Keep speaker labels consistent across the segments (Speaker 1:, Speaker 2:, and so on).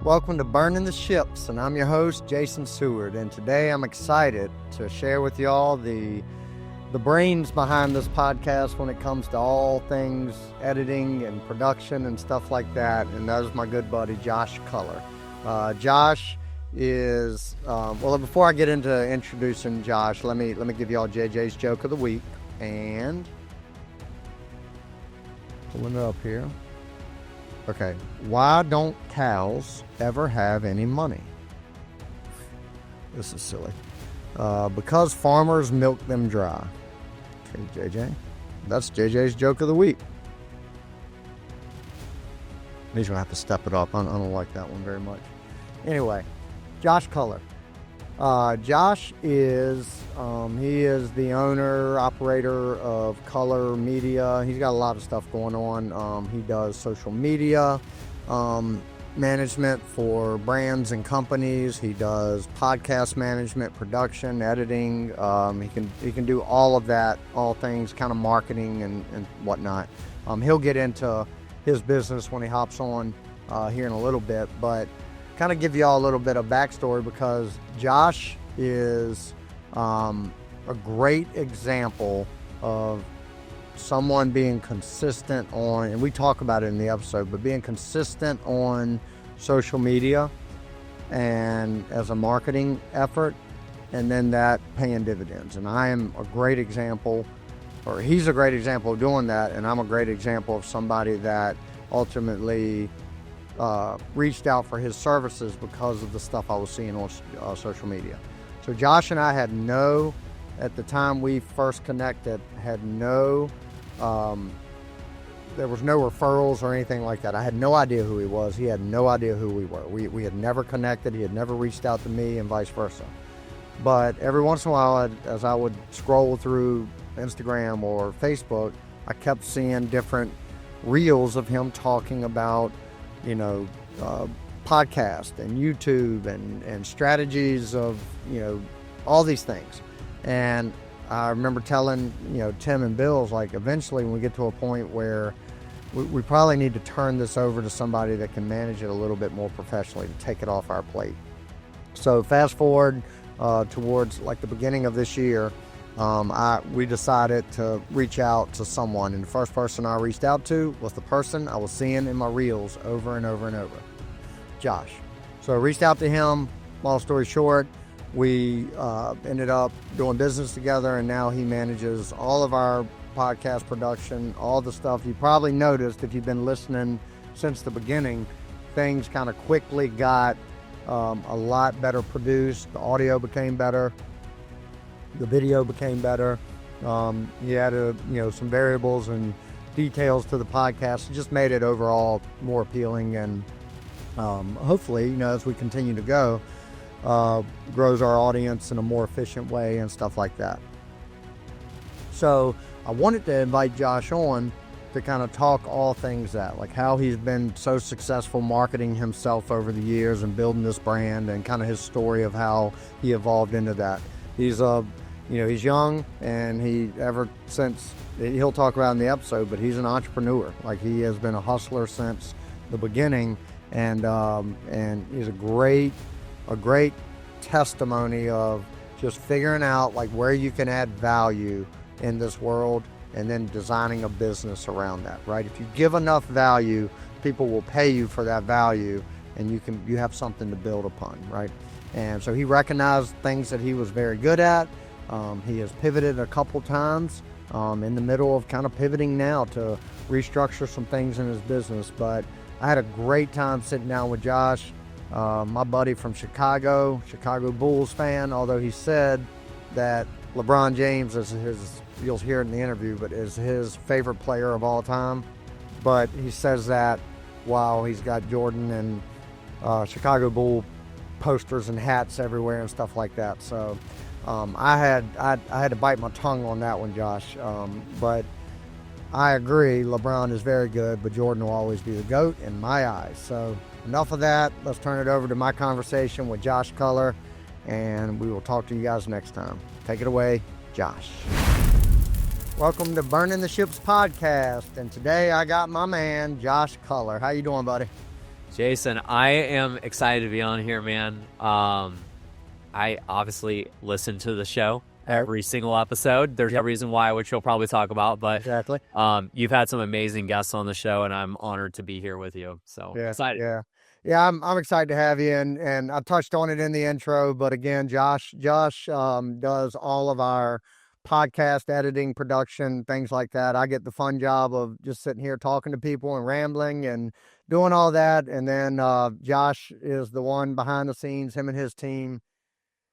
Speaker 1: Welcome to Burning the Ships, and I'm your host, Jason Seward, and today I'm excited to share with y'all the brains behind this podcast when it comes to all things editing and production and stuff like that, and that is my good buddy, Josh Culler. Josh is, before I get into introducing Josh, let me give y'all JJ's Joke of the Week, and pulling it up here. Okay, why don't cows ever have any money? This is silly. Because farmers milk them dry. Okay, JJ. That's JJ's Joke of the Week. He's going to have to step it up. I don't like that one very much. Anyway, Josh Culler. Josh is, he is the owner, operator of Culler Media. He's got a lot of stuff going on. He does social media management for brands and companies. He does podcast management, production, editing. He can do all of that, all things kind of marketing and whatnot. He'll get into his business when he hops on here in a little bit, but kind of give you all a little bit of backstory because Josh is a great example of someone being consistent on, and we talk about it in the episode, but being consistent on social media and as a marketing effort, and then that paying dividends. And I am a great example, or he's a great example of doing that, and I'm a great example of somebody that ultimately reached out for his services because of the stuff I was seeing on social media. So Josh and I had at the time we first connected, there was no referrals or anything like that. I had no idea who he was. He had no idea who we were. We had never connected. He had never reached out to me and vice versa. But every once in a while, as I would scroll through Instagram or Facebook, I kept seeing different reels of him talking about podcast and YouTube and strategies of, all these things. And I remember telling, Tim and Bill's, like, eventually when we get to a point where we probably need to turn this over to somebody that can manage it a little bit more professionally, to take it off our plate. So fast forward towards like the beginning of this year, we decided to reach out to someone, and the first person I reached out to was the person I was seeing in my reels over and over and over, Josh. So I reached out to him. Long story short, we ended up doing business together, and now he manages all of our podcast production, all the stuff. You probably noticed if you've been listening since the beginning, things kind of quickly got a lot better produced. The audio became better. The video became better. He added, some variables and details to the podcast. It just made it overall more appealing, and hopefully, as we continue to go, grows our audience in a more efficient way and stuff like that. So I wanted to invite Josh on to kind of talk all things that, like how he's been so successful marketing himself over the years and building this brand, and kind of his story of how he evolved into that. He's he's young, and ever since, he'll talk about in the episode, but he's an entrepreneur. Like, he has been a hustler since the beginning, and he's a great testimony of just figuring out like where you can add value in this world, and then designing a business around that, right? If you give enough value, people will pay you for that value, and you have something to build upon, right? And so he recognized things that he was very good at. He has pivoted a couple times, in the middle of kind of pivoting now to restructure some things in his business. But I had a great time sitting down with Josh, my buddy from Chicago Bulls fan, although he said that LeBron James is you'll hear it in the interview, but is his favorite player of all time. But he says that while he's got Jordan and Chicago Bull posters and hats everywhere and stuff like that. So I had to bite my tongue on that one, Josh. But I agree, LeBron is very good, but Jordan will always be the GOAT in my eyes. So enough of that. Let's turn it over to my conversation with Josh Culler, and we will talk to you guys next time. Take it away, Josh. Welcome to Burning the Ships podcast, and today I got my man Josh Culler. How you doing, buddy?
Speaker 2: Jason, I am excited to be on here, man. I obviously listen to the show
Speaker 1: Yep.
Speaker 2: every single episode. There's a
Speaker 1: Yep.
Speaker 2: reason why, which you'll probably talk about, but
Speaker 1: Exactly.
Speaker 2: you've had some amazing guests on the show, and I'm honored to be here with you. So
Speaker 1: Yeah.
Speaker 2: excited.
Speaker 1: Yeah. Yeah. I'm excited to have you. And I touched on it in the intro, but again, Josh does all of our podcast editing, production, things like that. I get the fun job of just sitting here talking to people and rambling and doing all that. And then Josh is the one behind the scenes, him and his team.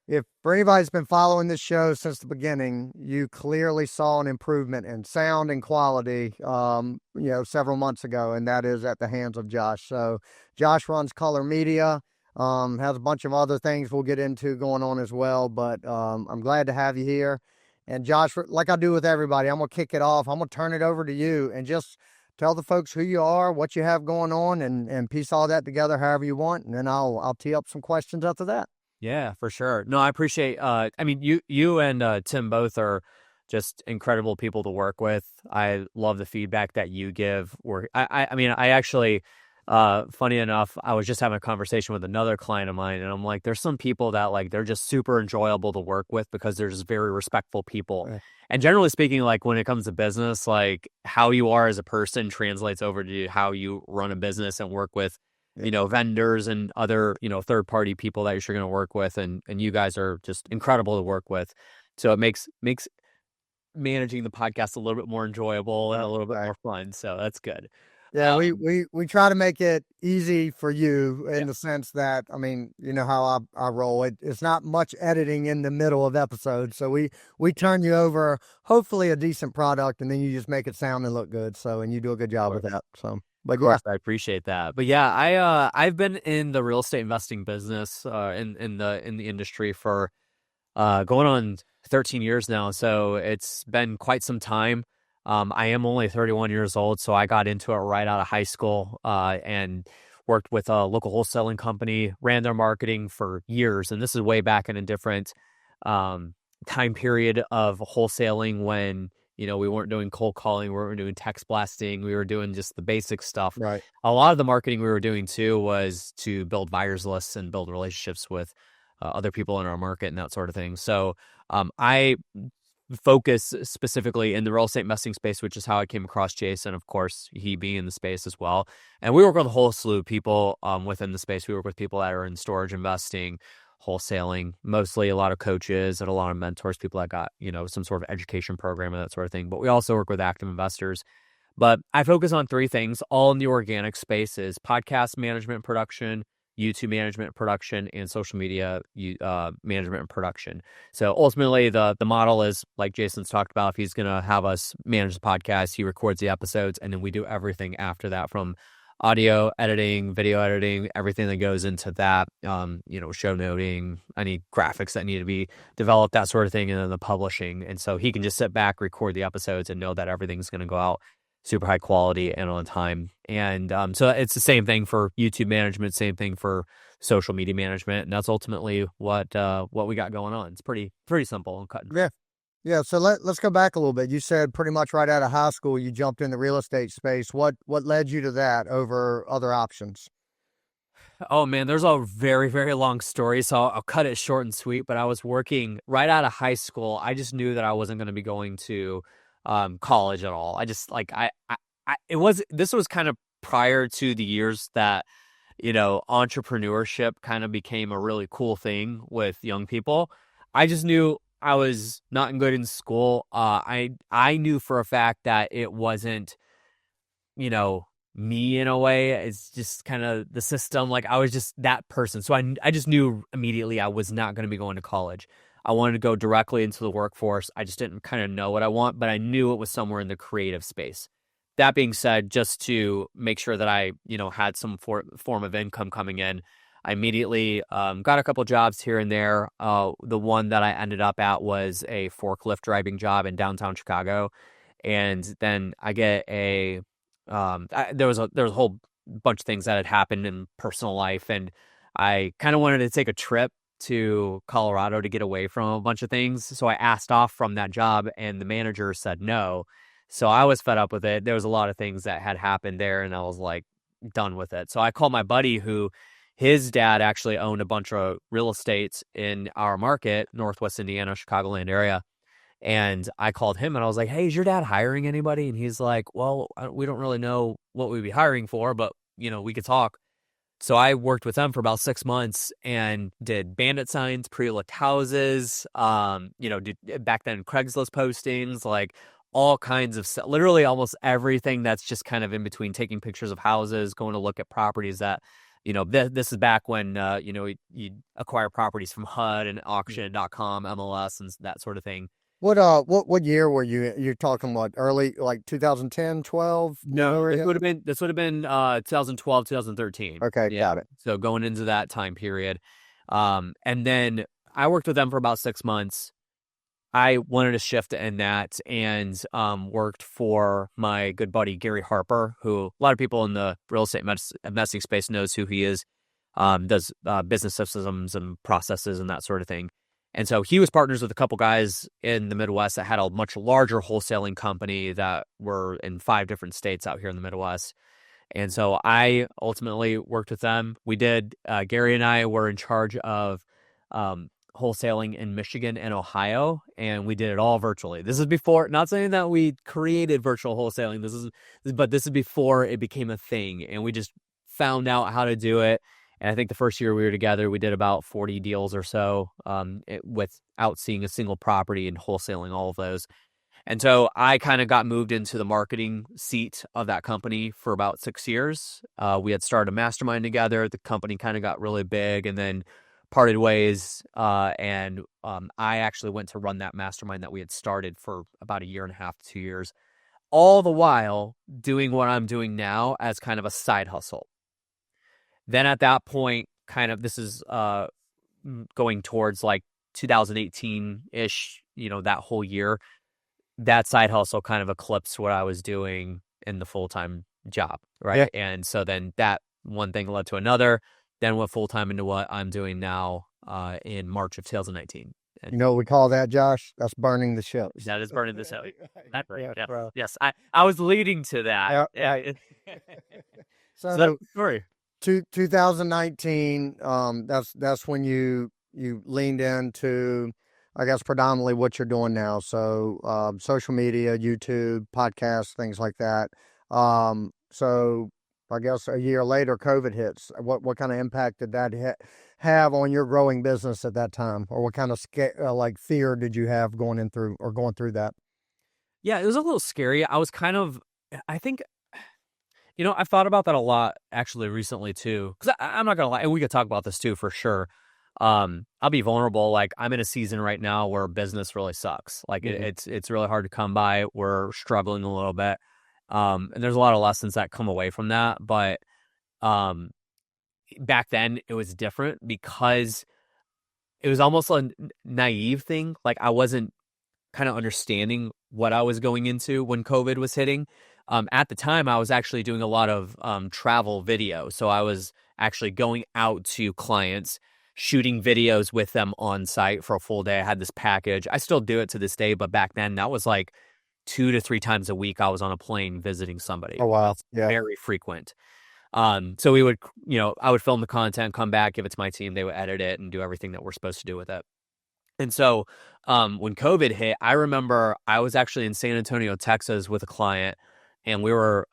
Speaker 1: If for anybody's been following this show since the beginning, you clearly saw an improvement in sound and quality, several months ago, and that is at the hands of Josh. So Josh runs Culler Media, has a bunch of other things we'll get into going on as well, but I'm glad to have you here. And Josh, like I do with everybody, I'm going to kick it off. I'm going to turn it over to you and just tell the folks who you are, what you have going on, and piece all that together however you want, and then I'll tee up some questions after that.
Speaker 2: Yeah, for sure. No, I appreciate. I mean, you and Tim both are just incredible people to work with. I love the feedback that you give. I mean, I actually, funny enough, I was just having a conversation with another client of mine, and I'm like, there's some people that like they're just super enjoyable to work with because they're just very respectful people.
Speaker 1: Yeah.
Speaker 2: And generally speaking, like when it comes to business, like how you are as a person translates over to how you run a business and work with vendors and other, third-party people that you're going to work with. And you guys are just incredible to work with. So it makes managing the podcast a little bit more enjoyable and a little bit more fun. So that's good.
Speaker 1: Yeah, we try to make it easy for you in
Speaker 2: Yeah,
Speaker 1: the sense that, I mean, you know how I roll. It's not much editing in the middle of episodes. So we turn you over hopefully a decent product, and then you just make it sound and look good. So, and you do a good job with that. So, but
Speaker 2: of
Speaker 1: yeah.
Speaker 2: course, I appreciate that. But yeah, I've been in the real estate investing business, in the industry for going on 13 years now. So it's been quite some time. I am only 31 years old, so I got into it right out of high school, and worked with a local wholesaling company, ran their marketing for years. And this is way back in a different um, time period of wholesaling when, we weren't doing cold calling, we weren't doing text blasting, we were doing just the basic stuff.
Speaker 1: Right.
Speaker 2: A lot of the marketing we were doing too was to build buyers lists and build relationships with other people in our market and that sort of thing. So I focus specifically in the real estate investing space, which is how I came across Jason, of course, he being in the space as well. And we work with a whole slew of people within the space. We work with people that are in storage investing, wholesaling, mostly a lot of coaches and a lot of mentors, people that got, some sort of education program and that sort of thing. But we also work with active investors. But I focus on three things, all in the organic spaces: podcast management and production, YouTube management and production, and social media management and production. So ultimately, the model is like Jason's talked about. If he's going to have us manage the podcast, he records the episodes, and then we do everything after that, from audio editing, video editing, everything that goes into that, show noting, any graphics that need to be developed, that sort of thing, and then the publishing. And so he can just sit back, record the episodes, and know that everything's going to go out super high quality and on time. And so it's the same thing for YouTube management, same thing for social media management. And that's ultimately what we got going on. It's pretty simple and cut.
Speaker 1: Yeah. Yeah. So let's go back a little bit. You said pretty much right out of high school, you jumped in the real estate space. What led you to that over other options?
Speaker 2: Oh man, there's a very, very long story, so I'll cut it short and sweet. But I was working right out of high school. I just knew that I wasn't going to be going to college at all. I just like this was kind of prior to the years that entrepreneurship kind of became a really cool thing with young people. I just knew I was not good in school. I knew for a fact that it wasn't me in a way. It's just kind of the system. Like I was just that person. So I just knew immediately I was not going to be going to college. I wanted to go directly into the workforce. I just didn't kind of know what I want, but I knew it was somewhere in the creative space. That being said, just to make sure that I, had some form of income coming in, I immediately got a couple jobs here and there. The one that I ended up at was a forklift driving job in downtown Chicago. And then I get there was a whole bunch of things that had happened in personal life, and I kind of wanted to take a trip to Colorado to get away from a bunch of things. So I asked off from that job, and the manager said no. So I was fed up with it. There was a lot of things that had happened there, and I was like, done with it. So I called my buddy who his dad actually owned a bunch of real estate in our market, Northwest Indiana, Chicagoland area. And I called him and I was like, hey, is your dad hiring anybody? And he's like, well, we don't really know what we'd be hiring for, but we could talk. So I worked with them for about 6 months and did bandit signs, pre-looked houses, did back then Craigslist postings, like all kinds of stuff, literally almost everything that's just kind of in between taking pictures of houses, going to look at properties that, this is back when, you acquire properties from HUD and auction.com, MLS and that sort of thing.
Speaker 1: What year were you're talking what, early, like 2010, 12?
Speaker 2: No, this would have been 2012, 2013.
Speaker 1: Okay,
Speaker 2: Yeah.
Speaker 1: got it.
Speaker 2: So going into that time period. And then I worked with them for about 6 months. I wanted to shift in that and worked for my good buddy Gary Harper, who a lot of people in the real estate investing space knows who he is. Does business systems and processes and that sort of thing. And so he was partners with a couple guys in the Midwest that had a much larger wholesaling company that were in 5 different states out here in the Midwest. And so I ultimately worked with them. We did, Gary and I were in charge of wholesaling in Michigan and Ohio, and we did it all virtually. This is before, not saying that we created virtual wholesaling, but this is before it became a thing, and we just found out how to do it. And I think the first year we were together, we did about 40 deals or so without seeing a single property and wholesaling all of those. And so I kind of got moved into the marketing seat of that company for about 6 years. We had started a mastermind together. The company kind of got really big and then parted ways. And I actually went to run that mastermind that we had started for about 1.5 to 2 years, all the while doing what I'm doing now as kind of a side hustle. Then at that point, kind of, this is going towards like 2018-ish, that whole year, that side hustle kind of eclipsed what I was doing in the full-time job, right?
Speaker 1: Yeah.
Speaker 2: And so then that one thing led to another, then went full-time into what I'm doing now in March of 2019. And
Speaker 1: You know what we call that, Josh? That's burning the ships.
Speaker 2: that is burning the ships. That's right.
Speaker 1: Yeah,
Speaker 2: Yeah.
Speaker 1: bro.
Speaker 2: Yes, I was leading to that.
Speaker 1: Yeah.
Speaker 2: So that's the story.
Speaker 1: 2019, that's when you leaned into, I guess, predominantly what you're doing now. So social media, YouTube, podcasts, things like that. So I guess a year later, COVID hits. What kind of impact did that have on your growing business at that time, or what kind of fear did you have going through that?
Speaker 2: Yeah, it was a little scary. I was kind of, I think, I've thought about that a lot actually recently too, because I'm not gonna lie, and we could talk about this too for sure. I'll be vulnerable. Like, I'm in a season right now where business really sucks. Like it's really hard to come by. We're struggling a little bit. And there's a lot of lessons that come away from that. But back then it was different because it was almost a naive thing. Like, I wasn't kind of understanding what I was going into when COVID was hitting. At the time, I was actually doing a lot of travel video. So I was actually going out to clients, shooting videos with them on site for a full day. I had this package. I still do it to this day, but back then that was like 2 to 3 times a week I was on a plane visiting somebody.
Speaker 1: Oh, wow.
Speaker 2: That's
Speaker 1: Yeah.
Speaker 2: very frequent. So we would, I would film the content, come back, give it to my team. They would edit it and do everything that we're supposed to do with it. And so when COVID hit, I remember I was actually in San Antonio, Texas with a client, and we were,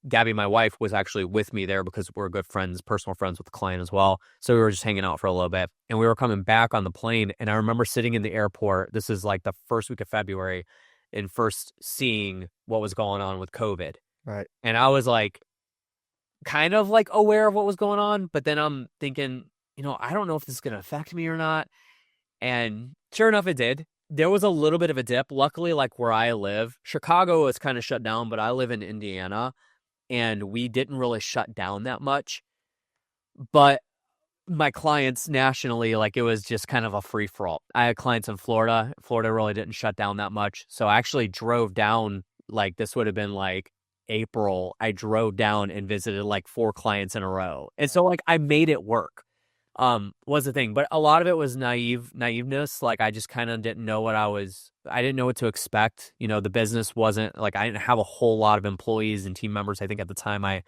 Speaker 2: Gabby, my wife, was actually with me there because we're good friends, personal friends with the client as well. So we were just hanging out for a little bit, and we were coming back on the plane. And I remember sitting in the airport. This is like the first week of February, and first seeing what was going on with COVID.
Speaker 1: Right.
Speaker 2: And I was like, kind of like aware of what was going on, but then I'm thinking, I don't know if this is going to affect me or not. And sure enough, it did. There was a little bit of a dip. Luckily, like where I live, Chicago was kind of shut down, but I live in Indiana, and we didn't really shut down that much. But my clients nationally, like, it was just kind of a free for all. I had clients in Florida. Florida really didn't shut down that much. So I actually drove down, like, this would have been like April. I drove down and visited like 4 clients in a row. And so, like, I made it work. Was the thing, but a lot of it was naiveness. Like, I just kind of didn't know I didn't know what to expect. The business wasn't like, I didn't have a whole lot of employees and team members. I think at the time I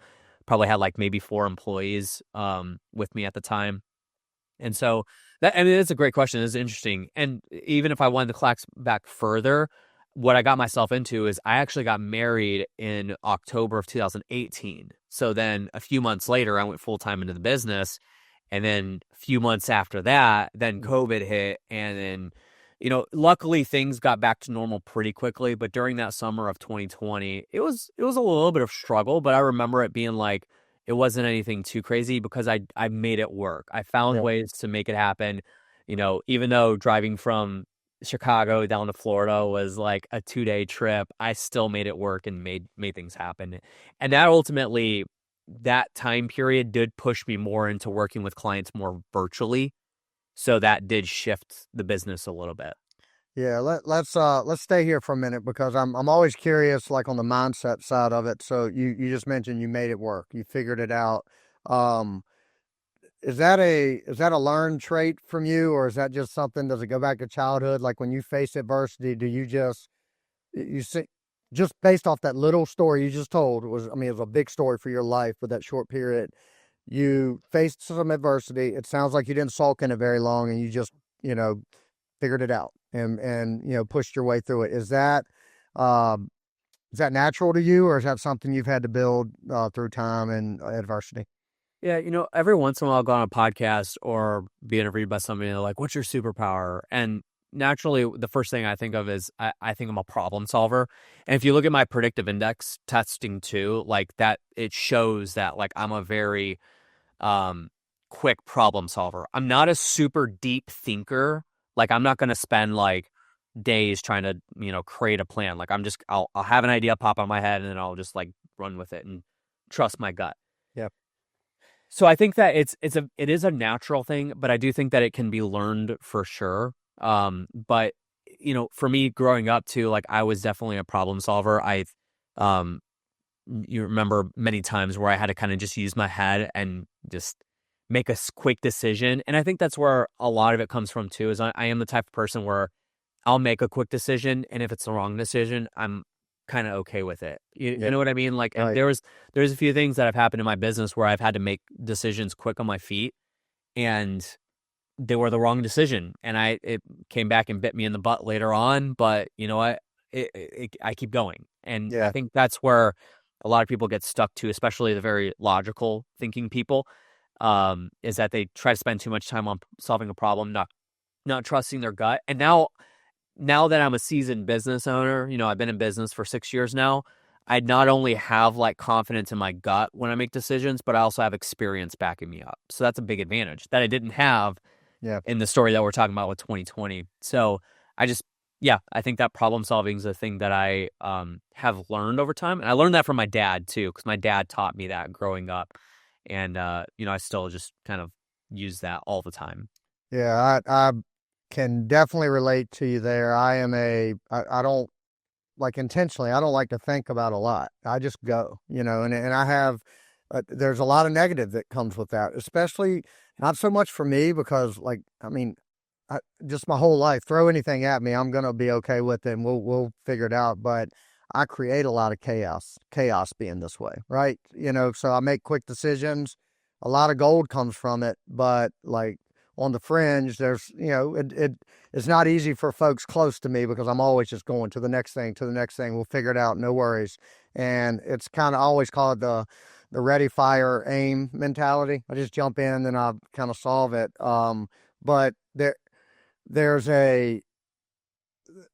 Speaker 2: probably had like maybe 4 employees with me at the time. And so that, I mean, it's a great question. It's interesting. And even if I wanted to clack back further, what I got myself into is I actually got married in October of 2018. So then a few months later, I went full time into the business. And then a few months after that, then COVID hit. And then, luckily things got back to normal pretty quickly. But during that summer of 2020, it was a little bit of struggle, but I remember it being like, it wasn't anything too crazy because I made it work. I found
Speaker 1: Yeah.
Speaker 2: ways to make it happen. Even though driving from Chicago down to Florida was like a 2-day trip, I still made it work and made things happen. And that ultimately, that time period did push me more into working with clients more virtually. So that did shift the business a little bit.
Speaker 1: Yeah, let's stay here for a minute because I'm always curious, like on the mindset side of it. So you just mentioned you made it work, you figured it out. Um, is that a learned trait from you, or is that just something? Does it go back to childhood? Like when you face adversity, do you just you see just based off that little story you just told was, I mean, it was a big story for your life, but that short period you faced some adversity. It sounds like you didn't sulk in it very long, and you just you know figured it out and pushed your way through it. Um, is that natural to you, or is that something you've had to build through time and adversity?
Speaker 2: Yeah, every once in a while I'll go on a podcast or be interviewed by somebody and they're like, what's your superpower? And naturally, the first thing I think of is I think I'm a problem solver. And if you look at my predictive index testing too, like that, it shows that like I'm a very um, quick problem solver. I'm not a super deep thinker. Like I'm not going to spend like days trying to, create a plan. Like I'll have an idea pop on my head and then I'll just like run with it and trust my gut.
Speaker 1: Yeah.
Speaker 2: So I think that it is a natural thing, but I do think that it can be learned for sure. But for me growing up too, like I was definitely a problem solver. Um, you remember many times where I had to kind of just use my head and just make a quick decision. And I think that's where a lot of it comes from too, is I am the type of person where I'll make a quick decision, and if it's the wrong decision, I'm kind of okay with it. You
Speaker 1: Yeah.
Speaker 2: know what I mean? Like, and
Speaker 1: Right.
Speaker 2: there's a few things that have happened in my business where I've had to make decisions quick on my feet, and they were the wrong decision, and it came back and bit me in the butt later on. But you know what? I keep going, and I
Speaker 1: Yeah.
Speaker 2: think that's where a lot of people get stuck to, especially the very logical thinking people, is that they try to spend too much time on solving a problem, not trusting their gut. And now that I'm a seasoned business owner, I've been in business for 6 years now. I not only have like confidence in my gut when I make decisions, but I also have experience backing me up. So that's a big advantage that I didn't have
Speaker 1: Yeah.
Speaker 2: in the story that we're talking about with 2020. So I just, yeah, I think that problem solving is a thing that I have learned over time. And I learned that from my dad too, because my dad taught me that growing up. And, I still just kind of use that all the time.
Speaker 1: Yeah. I can definitely relate to you there. I don't like intentionally, I don't like to think about a lot. I just go, and I have, there's a lot of negative that comes with that, especially not so much for me because, like, I mean, just my whole life, throw anything at me, I'm gonna be okay with it, and we'll figure it out. But I create a lot of chaos being this way, right? So I make quick decisions. A lot of gold comes from it, but like on the fringe, there's it's not easy for folks close to me because I'm always just going to the next thing, to the next thing. We'll figure it out, no worries. And it's kind of always called the ready, fire, aim mentality. I just jump in and I kind of solve it. But there's a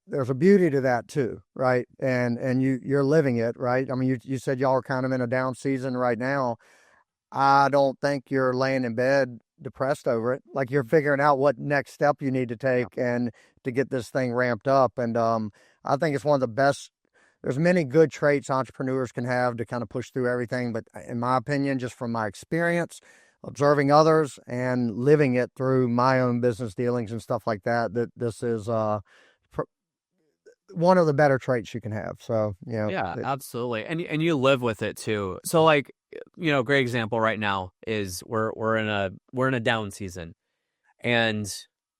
Speaker 1: there's a beauty to that too, right? And you're living it, right? I mean, you said y'all are kind of in a down season right now. I don't think you're laying in bed depressed over it. Like you're figuring out what next step you need to take and to get this thing ramped up. And I think it's one of the best. There's many good traits entrepreneurs can have to kind of push through everything, but in my opinion, just from my experience, observing others and living it through my own business dealings and stuff like that, that this is one of the better traits you can have. So,
Speaker 2: Yeah, absolutely. And you live with it too. So like, great example right now is we're in a down season. And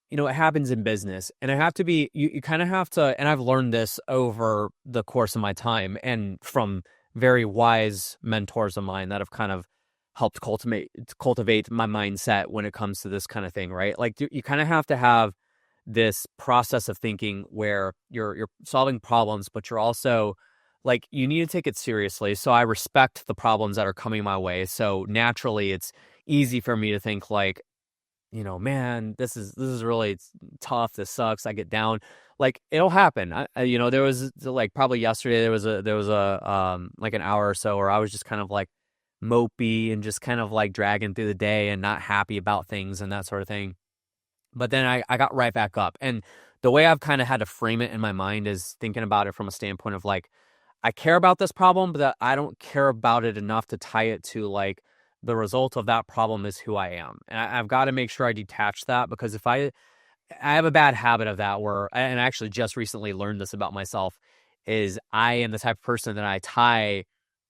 Speaker 2: it happens in business. And I have to be you kind of have to, and I've learned this over the course of my time and from very wise mentors of mine that have kind of helped cultivate my mindset when it comes to this kind of thing, right? Like you kind of have to have this process of thinking where you're solving problems, but you're also like you need to take it seriously. So I respect the problems that are coming my way. So naturally, it's easy for me to think like, man, this is really tough. This sucks. I get down. Like it'll happen. There was like probably yesterday there was a like an hour or so where I was just kind of like mopey and just kind of like dragging through the day and not happy about things and that sort of thing. But then I got right back up. And the way I've kind of had to frame it in my mind is thinking about it from a standpoint of like, I care about this problem, but that I don't care about it enough to tie it to like the result of that problem is who I am. And I've got to make sure I detach that because if I have a bad habit of that where, and I actually just recently learned this about myself, is I am the type of person that I tie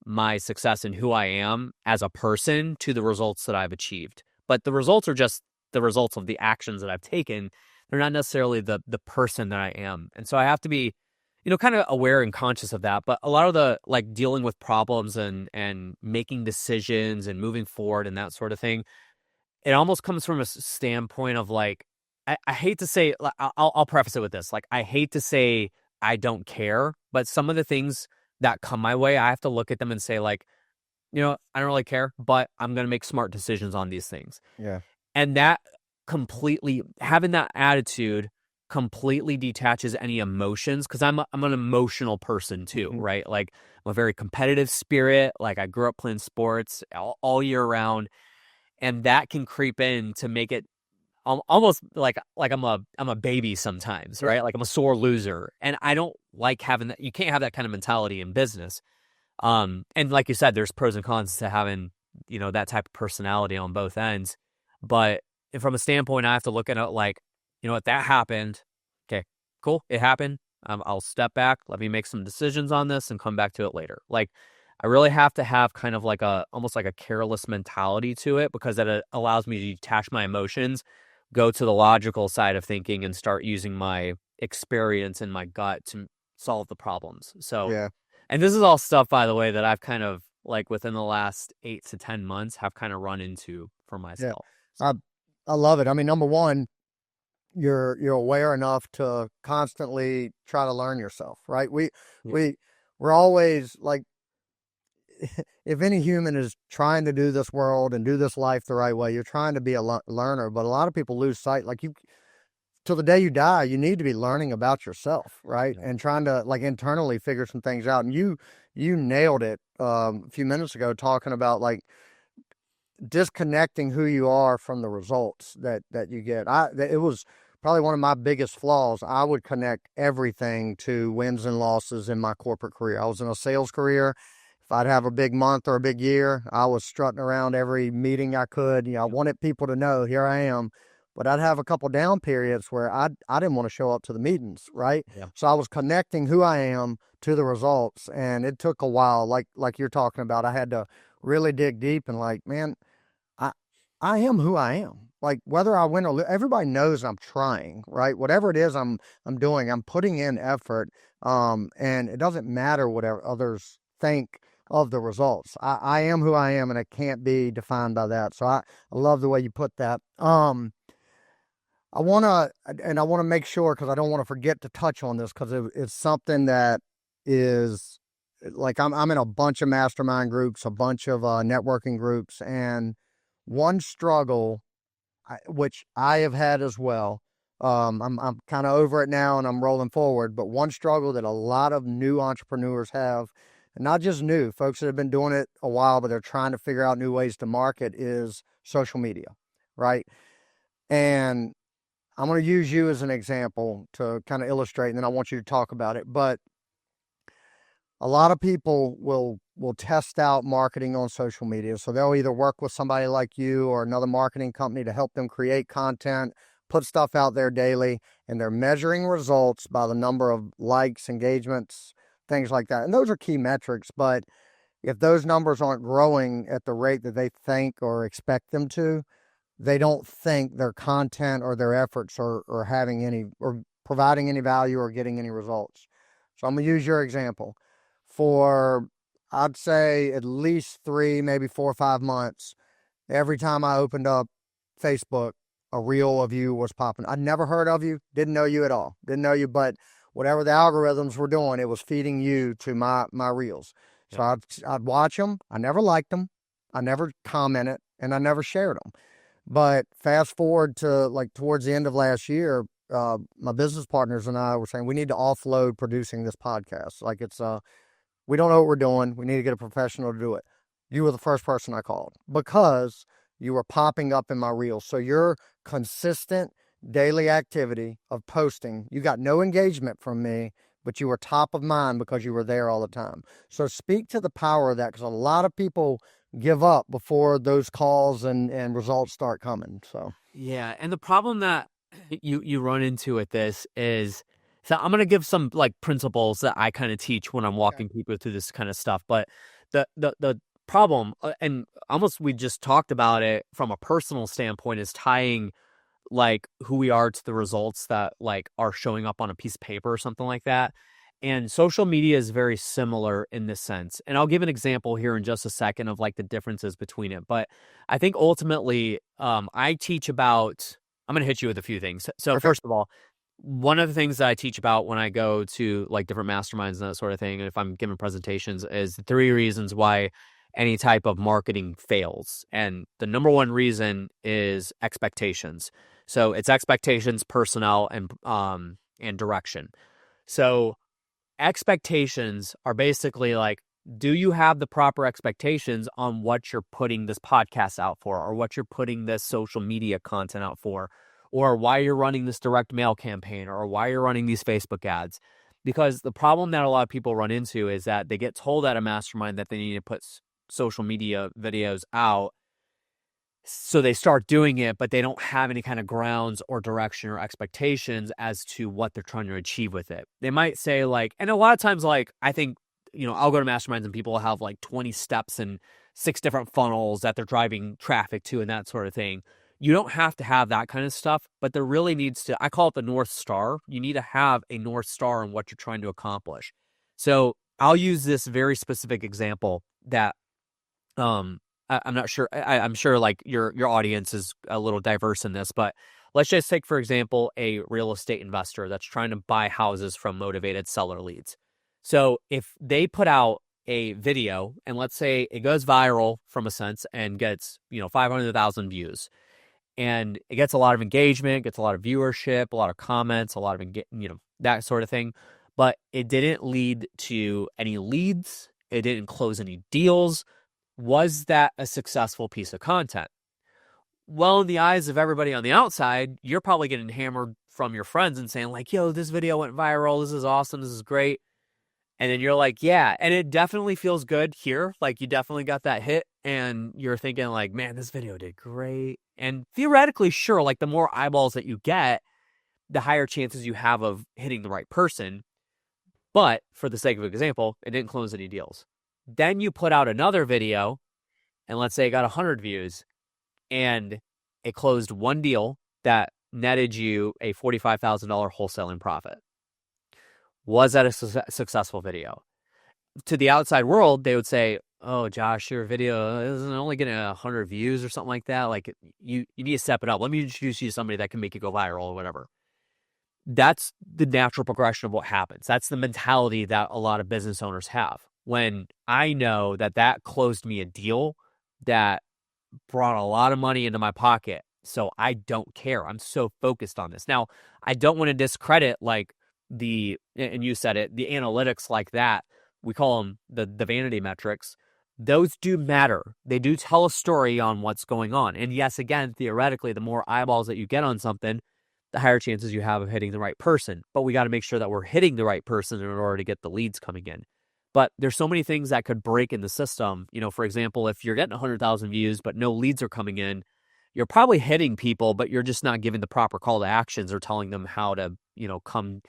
Speaker 2: my success and who I am as a person to the results that I've achieved. But the results are just the results of the actions that I've taken. They're not necessarily the person that I am. And so I have to be, kind of aware and conscious of that. But a lot of the like dealing with problems and making decisions and moving forward and that sort of thing, it almost comes from a standpoint of like, I hate to say, like, I'll preface it with this. Like, I hate to say I don't care, but some of the things that come my way, I have to look at them and say like, I don't really care, but I'm going to make smart decisions on these things.
Speaker 1: Yeah.
Speaker 2: And that having that attitude completely detaches any emotions because I'm an emotional person too,
Speaker 1: Mhm.
Speaker 2: right? Like I'm a very competitive spirit. Like I grew up playing sports all year round, and that can creep in to make it almost like I'm a baby sometimes,
Speaker 1: Yeah.
Speaker 2: right? Like I'm a sore loser, and I don't like having that. You can't have that kind of mentality in business. And like you said, there's pros and cons to having, that type of personality on both ends. But from a standpoint, I have to look at it like, what that happened. Okay, cool. It happened. I'll step back. Let me make some decisions on this and come back to it later. Like, I really have to have kind of like almost like a careless mentality to it because that allows me to detach my emotions, go to the logical side of thinking and start using my experience and my gut to solve the problems. So,
Speaker 1: Yeah.
Speaker 2: and this is all stuff, by the way, that I've kind of like within the last 8 to 10 months have kind of run into for
Speaker 1: Yeah.
Speaker 2: myself.
Speaker 1: I I love it. I mean, number one, you're aware enough to constantly try to learn yourself, right?
Speaker 2: Yeah.
Speaker 1: We we're always like if any human is trying to do this world and do this life the right way, you're trying to be a learner, but a lot of people lose sight like you till the day you die, you need to be learning about yourself, right?
Speaker 2: Yeah.
Speaker 1: And trying to like internally figure some things out. And you nailed it a few minutes ago talking about like disconnecting who you are from the results that you get. It was probably one of my biggest flaws. I would connect everything to wins and losses in my corporate career. I was in a sales career. If I'd have a big month or a big year, I was strutting around every meeting I could. I
Speaker 2: Yep.
Speaker 1: wanted people to know here I am. But I'd have a couple down periods where I didn't want to show up to the meetings, right?
Speaker 2: Yeah.
Speaker 1: So I was connecting who I am to the results, and it took a while. Like you're talking about, I had to really dig deep and like, man, I I am who I am. Like whether I win or lose, everybody knows I'm trying, right? Whatever it is I'm doing, I'm putting in effort. And it doesn't matter whatever others think of the results. I am who I am and it can't be defined by that. So I love the way you put that. I wanna make sure because I don't want to forget to touch on this because it's something that is like I'm in a bunch of mastermind groups, a bunch of networking groups, and one struggle, which I have had as well. I'm kind of over it now and I'm rolling forward. But one struggle that a lot of new entrepreneurs have, and not just new folks that have been doing it a while, but they're trying to figure out new ways to market, is social media, right? And I'm going to use you as an example to kind of illustrate, and then I want you to talk about it. But a lot of people will test out marketing on social media. So they'll either work with somebody like you or another marketing company to help them create content, put stuff out there daily, and they're measuring results by the number of likes, engagements, things like that. And those are key metrics, but if those numbers aren't growing at the rate that they think or expect them to, they don't think their content or their efforts are having any or providing any value or getting any results. So I'm gonna use your example. For I'd say at least 3, maybe 4 or 5 months. Every time I opened up Facebook, a reel of you was popping. I'd never heard of you, didn't know you at all, didn't know you, but whatever the algorithms were doing, it was feeding you to my reels. So
Speaker 2: Yeah.
Speaker 1: I'd watch them. I never liked them. I never commented, and I never shared them. But fast forward to like towards the end of last year, my business partners and I were saying we need to offload producing this podcast. Like we don't know what we're doing. We need to get a professional to do it. You were the first person I called because you were popping up in my reels. So your consistent daily activity of posting, you got no engagement from me, but you were top of mind because you were there all the time. So speak to the power of that, because a lot of people give up before those calls and results start coming. So
Speaker 2: Yeah, and the problem that you run into with this is, so I'm gonna give some like principles that I kind of teach when I'm
Speaker 1: okay.
Speaker 2: walking people through this kind of stuff. But the problem, and almost we just talked about it from a personal standpoint, is tying like who we are to the results that like are showing up on a piece of paper or something like that. And social media is very similar in this sense. And I'll give an example here in just a second of like the differences between it. But I think ultimately, I teach about, I'm going to hit you with a few things. So
Speaker 1: Okay.
Speaker 2: first of all, one of the things that I teach about when I go to like different masterminds and that sort of thing, and if I'm giving presentations, is the 3 reasons why any type of marketing fails. And the number one reason is expectations. So it's expectations, personnel, and direction. So expectations are basically like, do you have the proper expectations on what you're putting this podcast out for, or what you're putting this social media content out for, or why you're running this direct mail campaign, or why you're running these Facebook ads? Because the problem that a lot of people run into is that they get told at a mastermind that they need to put social media videos out. So they start doing it, but they don't have any kind of grounds or direction or expectations as to what they're trying to achieve with it. They might say like, and a lot of times, like, I think, I'll go to masterminds and people have like 20 steps and 6 different funnels that they're driving traffic to and that sort of thing. You don't have to have that kind of stuff, but there really needs to, I call it the North Star. You need to have a North Star in what you're trying to accomplish. So I'll use this very specific example that, I'm not sure. I'm sure like your audience is a little diverse in this, but let's just take, for example, a real estate investor that's trying to buy houses from motivated seller leads. So if they put out a video and let's say it goes viral from a sense and gets, 500,000 views, and it gets a lot of engagement, gets a lot of viewership, a lot of comments, a lot of, that sort of thing, but it didn't lead to any leads. It didn't close any deals. Was that a successful piece of content? Well, in the eyes of everybody on the outside, you're probably getting hammered from your friends and saying like, yo, this video went viral. This is awesome. This is great. And then you're like, yeah. And it definitely feels good here. Like you definitely got that hit and you're thinking like, man, this video did great. And theoretically, sure, like the more eyeballs that you get, the higher chances you have of hitting the right person. But for the sake of example, it didn't close any deals. Then you put out another video and let's say it got 100 views and it closed one deal that netted you a $45,000 wholesaling profit. Was that a successful video? To the outside world, they would say, oh, Josh, your video isn't only getting 100 views or something like that. Like you need to step it up. Let me introduce you to somebody that can make it go viral or whatever. That's the natural progression of what happens. That's the mentality that a lot of business owners have. When I know that closed me a deal that brought a lot of money into my pocket, so I don't care. I'm so focused on this. Now, I don't want to discredit like and you said it, the analytics like that. We call them the vanity metrics. Those do matter. They do tell a story on what's going on. And yes, again, theoretically, the more eyeballs that you get on something, the higher chances you have of hitting the right person. But we got to make sure that we're hitting the right person in order to get the leads coming in. But there's so many things that could break in the system. For example, if you're getting 100,000 views, but no leads are coming in, you're probably hitting people, but you're just not giving the proper call to actions or telling them how to, come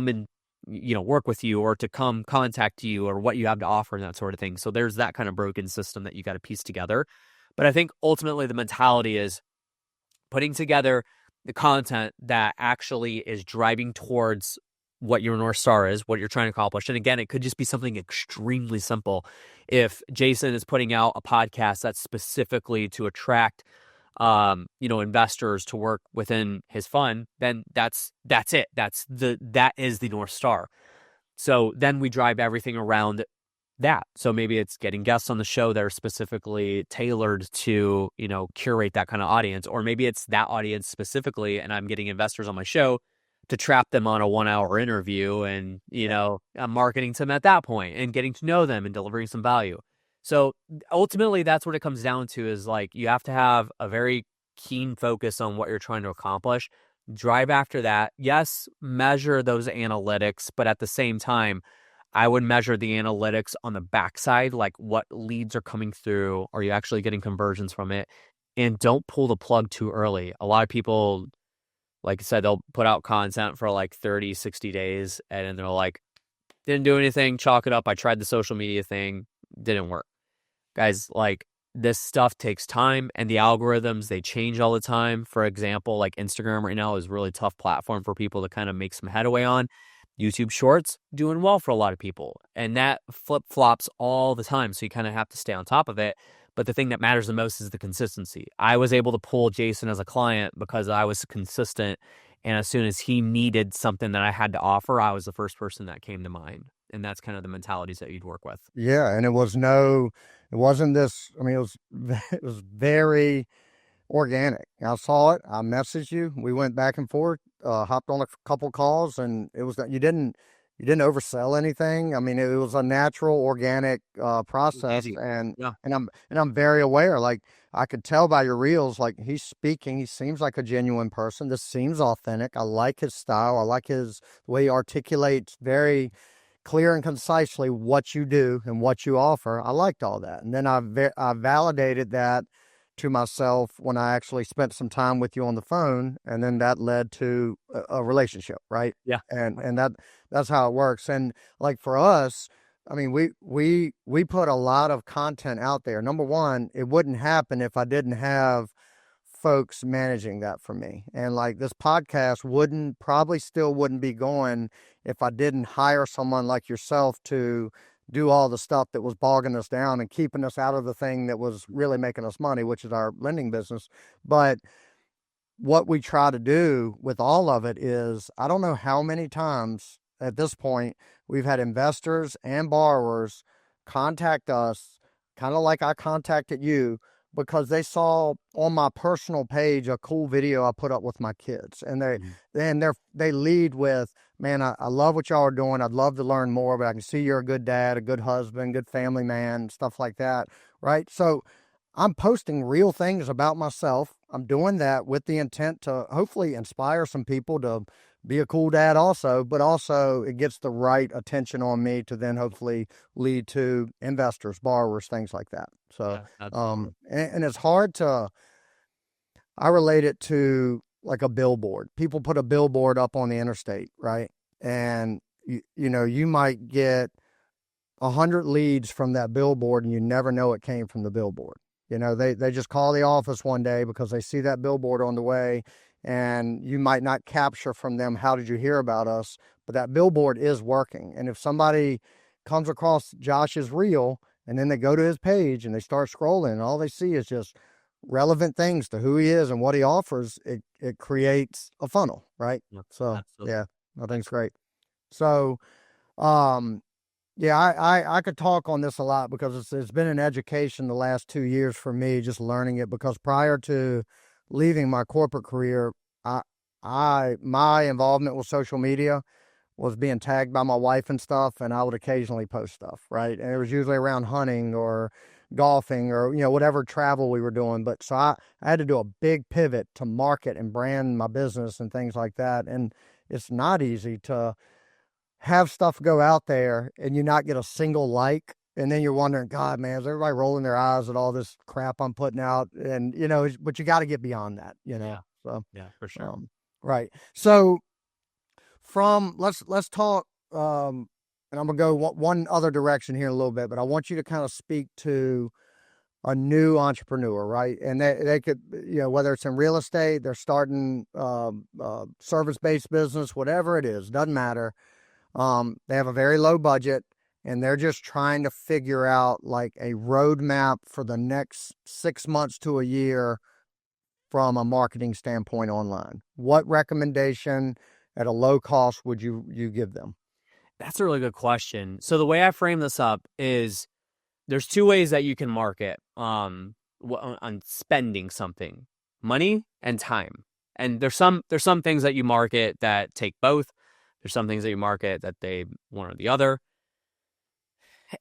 Speaker 2: and, work with you or to come contact you or what you have to offer and that sort of thing. So there's that kind of broken system that you got to piece together. But I think ultimately the mentality is putting together the content that actually is driving towards what your North Star is, what you're trying to accomplish. And again, it could just be something extremely simple. If Jason is putting out a podcast that's specifically to attract investors to work within his fund, then that's it. That is the North Star. So then we drive everything around that. So maybe it's getting guests on the show that are specifically tailored to, curate that kind of audience, or maybe it's that audience specifically, and I'm getting investors on my show to trap them on a 1-hour interview, and, I'm marketing to them at that point and getting to know them and delivering some value. So ultimately, that's what it comes down to, is like, you have to have a very keen focus on what you're trying to accomplish. Drive after that. Yes, measure those analytics, but at the same time, I would measure the analytics on the backside, like what leads are coming through. Are you actually getting conversions from it? And don't pull the plug too early. A lot of people, like I said, they'll put out content for like 30, 60 days, and then they're like, didn't do anything, chalk it up. I tried the social media thing, didn't work. Guys, like, this stuff takes time, and the algorithms, they change all the time. For example, like Instagram right now is a really tough platform for people to kind of make some headway on. YouTube Shorts doing well for a lot of people, and that flip-flops all the time, so you kind of have to stay on top of it. But the thing that matters the most is the consistency. I was able to pull Jason as a client because I was consistent, and as soon as he needed something that I had to offer, I was the first person that came to mind. And that's kind of the mentalities that you'd work with.
Speaker 1: Yeah, and it wasn't this. I mean, it was very organic. I saw it. I messaged you. We went back and forth. Hopped on a couple calls, and it was that you didn't oversell anything. I mean, it was a natural, organic process,
Speaker 2: Easy.
Speaker 1: and
Speaker 2: Yeah.
Speaker 1: I'm very aware. Like, I could tell by your reels, like, he's speaking. He seems like a genuine person. This seems authentic. I like his style. I like the way he articulates very clear and concisely what you do and what you offer. I liked all that, and then I validated that to myself when I actually spent some time with you on the phone, and then that led to a relationship, right?
Speaker 2: Yeah.
Speaker 1: And that's how it works. And like, for us, I mean, we put a lot of content out there. Number one, it wouldn't happen if I didn't have folks managing that for me. And like, this podcast probably still wouldn't be going if I didn't hire someone like yourself to do all the stuff that was bogging us down and keeping us out of the thing that was really making us money, which is our lending business. But what we try to do with all of it is, I don't know how many times at this point we've had investors and borrowers contact us, kind of like I contacted you, because they saw on my personal page a cool video I put up with my kids, and they lead with, "Man, I love what y'all are doing. I'd love to learn more, but I can see you're a good dad, a good husband, good family man," stuff like that, right? So I'm posting real things about myself. I'm doing that with the intent to hopefully inspire some people to be a cool dad also, but also it gets the right attention on me to then hopefully lead to investors, borrowers, things like that. So, and it's hard I relate it to like a billboard. People put a billboard up on the interstate, right? And you might get 100 leads from that billboard, and you never know it came from the billboard. They just call the office one day because they see that billboard on the way, and you might not capture from them, "How did you hear about us?" But that billboard is working. And if somebody comes across Josh's reel, and then they go to his page and they start scrolling, and all they see is just relevant things to who he is and what he offers, it creates a funnel, right?
Speaker 2: Yep,
Speaker 1: So,
Speaker 2: absolutely.
Speaker 1: yeah, I think it's great. So, yeah, I could talk on this a lot because it's been an education the last 2 years for me, just learning it, because prior to leaving my corporate career, my involvement with social media was being tagged by my wife and stuff, and I would occasionally post stuff, right? And it was usually around hunting or golfing or, whatever travel we were doing. But so I had to do a big pivot to market and brand my business and things like that. And it's not easy to have stuff go out there and you not get a single like. And then you're wondering, God, man, is everybody rolling their eyes at all this crap I'm putting out? And, but you got to get beyond that,
Speaker 2: Yeah.
Speaker 1: So,
Speaker 2: Yeah, for sure.
Speaker 1: Right. So let's talk, and I'm gonna go one other direction here in a little bit, but I want you to kind of speak to a new entrepreneur, right? And they could, whether it's in real estate, they're starting service-based business, whatever it is, doesn't matter. They have a very low budget, and they're just trying to figure out like a roadmap for the next 6 months to a year from a marketing standpoint online. What recommendation at a low cost would you give them?
Speaker 2: That's a really good question. So the way I frame this up is there's two ways that you can market on spending something: money and time. And there's some things that you market that take both. There's some things that you market that they one or the other.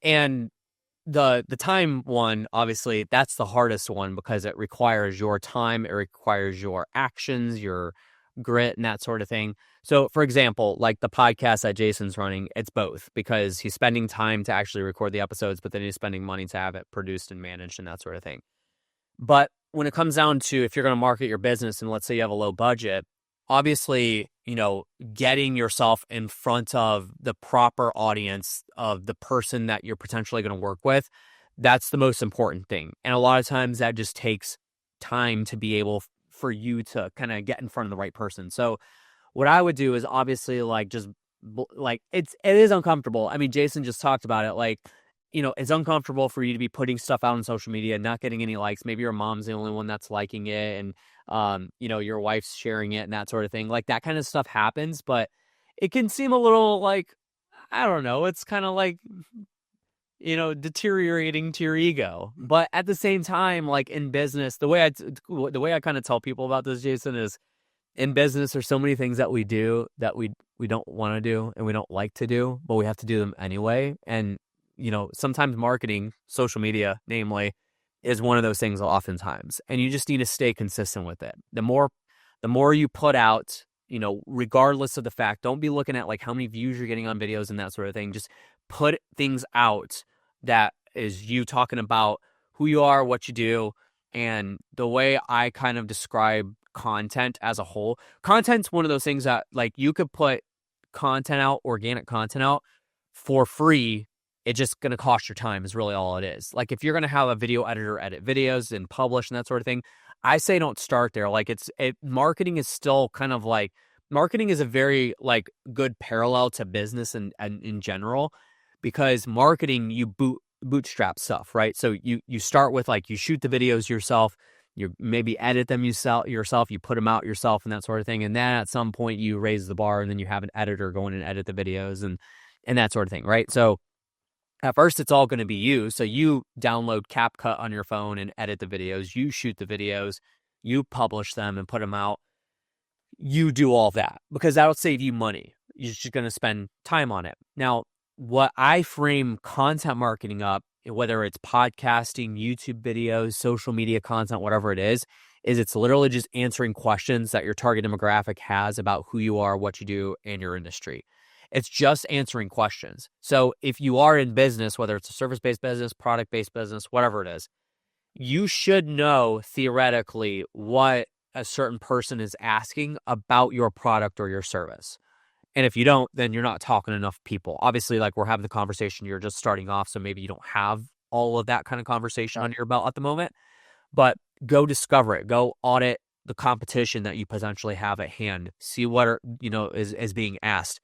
Speaker 2: And the time one, obviously, that's the hardest one because it requires your time, it requires your actions, your grit, and that sort of thing. So, for example, like the podcast that Jason's running, it's both because he's spending time to actually record the episodes, but then he's spending money to have it produced and managed and that sort of thing. But when it comes down to if you're going to market your business and let's say you have a low budget, obviously, getting yourself in front of the proper audience of the person that you're potentially going to work with, that's the most important thing. And a lot of times that just takes time to be able for you to kind of get in front of the right person. So what I would do is obviously like it is uncomfortable. I mean, Jason just talked about it. Like, it's uncomfortable for you to be putting stuff out on social media, not getting any likes. Maybe your mom's the only one that's liking it, and your wife's sharing it and that sort of thing. Like that kind of stuff happens, but it can seem a little like, I don't know, it's kind of like, deteriorating to your ego. But at the same time, like in business, the way I kind of tell people about this, Jason, is in business, there's so many things that we do that we don't want to do and we don't like to do, but we have to do them anyway. And, sometimes marketing, social media, namely, is one of those things oftentimes. And you just need to stay consistent with it. The more you put out, regardless of the fact, don't be looking at like how many views you're getting on videos and that sort of thing. Just put things out that is you talking about who you are, what you do. And the way I kind of describe content as a whole, content's one of those things that like you could put content out, organic content out for free. It's just going to cost your time is really all it is. Like if you're going to have a video editor edit videos and publish and that sort of thing, I say don't start there. Like marketing is still kind of like, marketing is a very like good parallel to business and in general, because marketing, you bootstrap stuff, right? So you start with like, you shoot the videos yourself, you maybe edit them yourself, you put them out yourself and that sort of thing. And then at some point you raise the bar and then you have an editor go in and edit the videos and that sort of thing, right? So at first, it's all going to be you. So you download CapCut on your phone and edit the videos. You shoot the videos. You publish them and put them out. You do all that because that'll save you money. You're just going to spend time on it. Now, what I frame content marketing up, whether it's podcasting, YouTube videos, social media content, whatever it is it's literally just answering questions that your target demographic has about who you are, what you do, and your industry. It's just answering questions. So if you are in business, whether it's a service-based business, product-based business, whatever it is, you should know theoretically what a certain person is asking about your product or your service. And if you don't, then you're not talking to enough people. Obviously, like we're having the conversation, you're just starting off, so maybe you don't have all of that kind of conversation under your belt at the moment. But go discover it. Go audit the competition that you potentially have at hand. See what is being asked.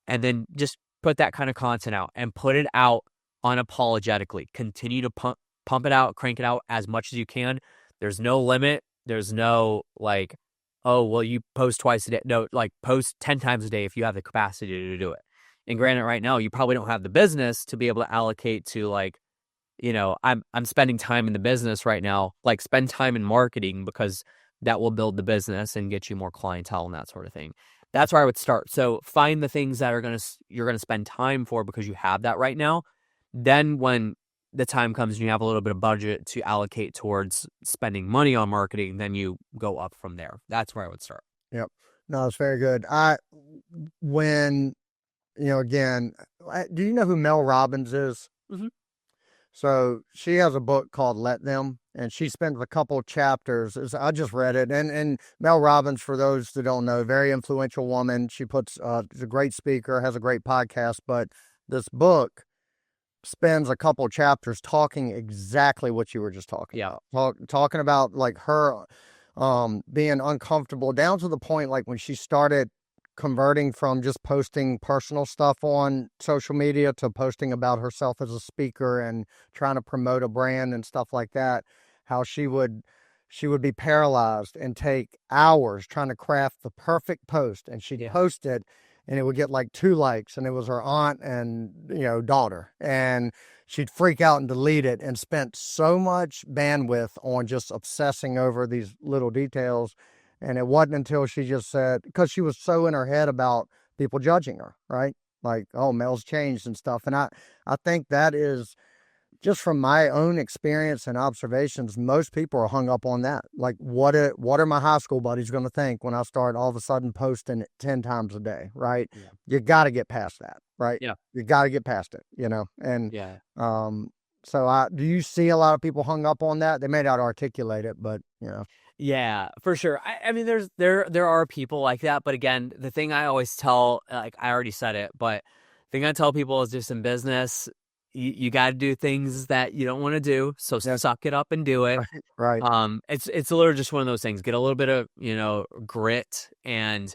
Speaker 2: And then just put that kind of content out and put it out unapologetically. Continue to pump it out, crank it out as much as you can. There's no limit. There's no like, oh, well, you post twice a day. No, like post 10 times a day if you have the capacity to do it. And granted, right now, you probably don't have the business to be able to allocate to like, I'm spending time in the business right now. Like spend time in marketing because that will build the business and get you more clientele and that sort of thing. That's where I would start. So find the things that you're gonna spend time for because you have that right now. Then when the time comes and you have a little bit of budget to allocate towards spending money on marketing, then you go up from there. That's where I would start.
Speaker 1: Yep. No, it's very good. Again, do you know who Mel Robbins is?
Speaker 2: Mm-hmm.
Speaker 1: So she has a book called Let Them, and she spends a couple chapters. I just read it. And Mel Robbins, for those that don't know, very influential woman. She is a great speaker, has a great podcast. But this book spends a couple chapters talking exactly what you were just talking
Speaker 2: Yeah.
Speaker 1: about. Talking about like her being uncomfortable down to the point like when she started converting from just posting personal stuff on social media to posting about herself as a speaker and trying to promote a brand and stuff like that, how she would be paralyzed and take hours trying to craft the perfect post, and she'd
Speaker 2: Yeah.
Speaker 1: post it and it would get like 2 likes, and it was her aunt and daughter, and she'd freak out and delete it, and spent so much bandwidth on just obsessing over these little details. And it wasn't until she just said, because she was so in her head about people judging her, right? Like, oh, Mel's changed and stuff. And I think that is just from my own experience and observations, most people are hung up on that. Like, what are my high school buddies going to think when I start all of a sudden posting it 10 times a day, right?
Speaker 2: Yeah.
Speaker 1: You got to get past that, right?
Speaker 2: Yeah.
Speaker 1: You got to get past it, And
Speaker 2: Yeah.
Speaker 1: so do you see a lot of people hung up on that? They may not articulate it, but
Speaker 2: Yeah, for sure. I mean, there are people like that, but again, the thing I always tell, like I already said it, but the thing I tell people is just in business, you got to do things that you don't want to do, so
Speaker 1: Yeah.
Speaker 2: suck it up and do it.
Speaker 1: Right.
Speaker 2: It's literally just one of those things. Get a little bit of grit and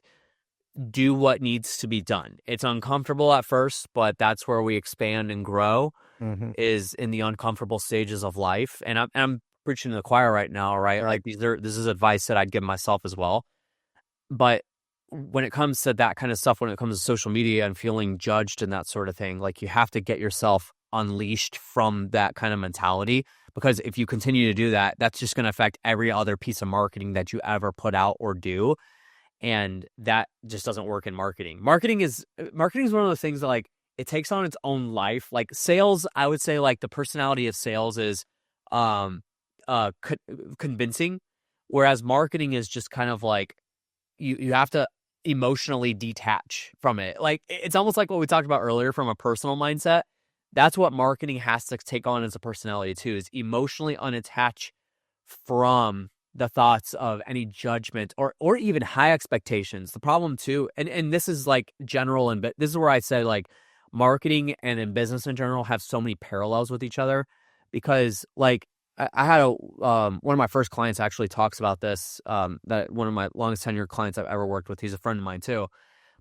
Speaker 2: do what needs to be done. It's uncomfortable at first, but that's where we expand and grow.
Speaker 1: Mm-hmm.
Speaker 2: Is in the uncomfortable stages of life, and I'm preaching to the choir right now, right?
Speaker 1: Right.
Speaker 2: Like this is advice that I'd give myself as well. But when it comes to that kind of stuff, when it comes to social media and feeling judged and that sort of thing, like you have to get yourself unleashed from that kind of mentality, because if you continue to do that, that's just going to affect every other piece of marketing that you ever put out or do. And that just doesn't work in marketing. Marketing is one of those things that like it takes on its own life. Like sales, I would say like the personality of sales is um convincing, whereas marketing is just kind of like you have to emotionally detach from it. Like it's almost like what we talked about earlier from a personal mindset. That's what marketing has to take on as a personality too, is emotionally unattached from the thoughts of any judgment or even high expectations. The problem too, and this is like general, and this is where I say like marketing and in business in general have so many parallels with each other, because like I had one of my first clients actually talks about this, that one of my longest tenured clients I've ever worked with. He's a friend of mine too.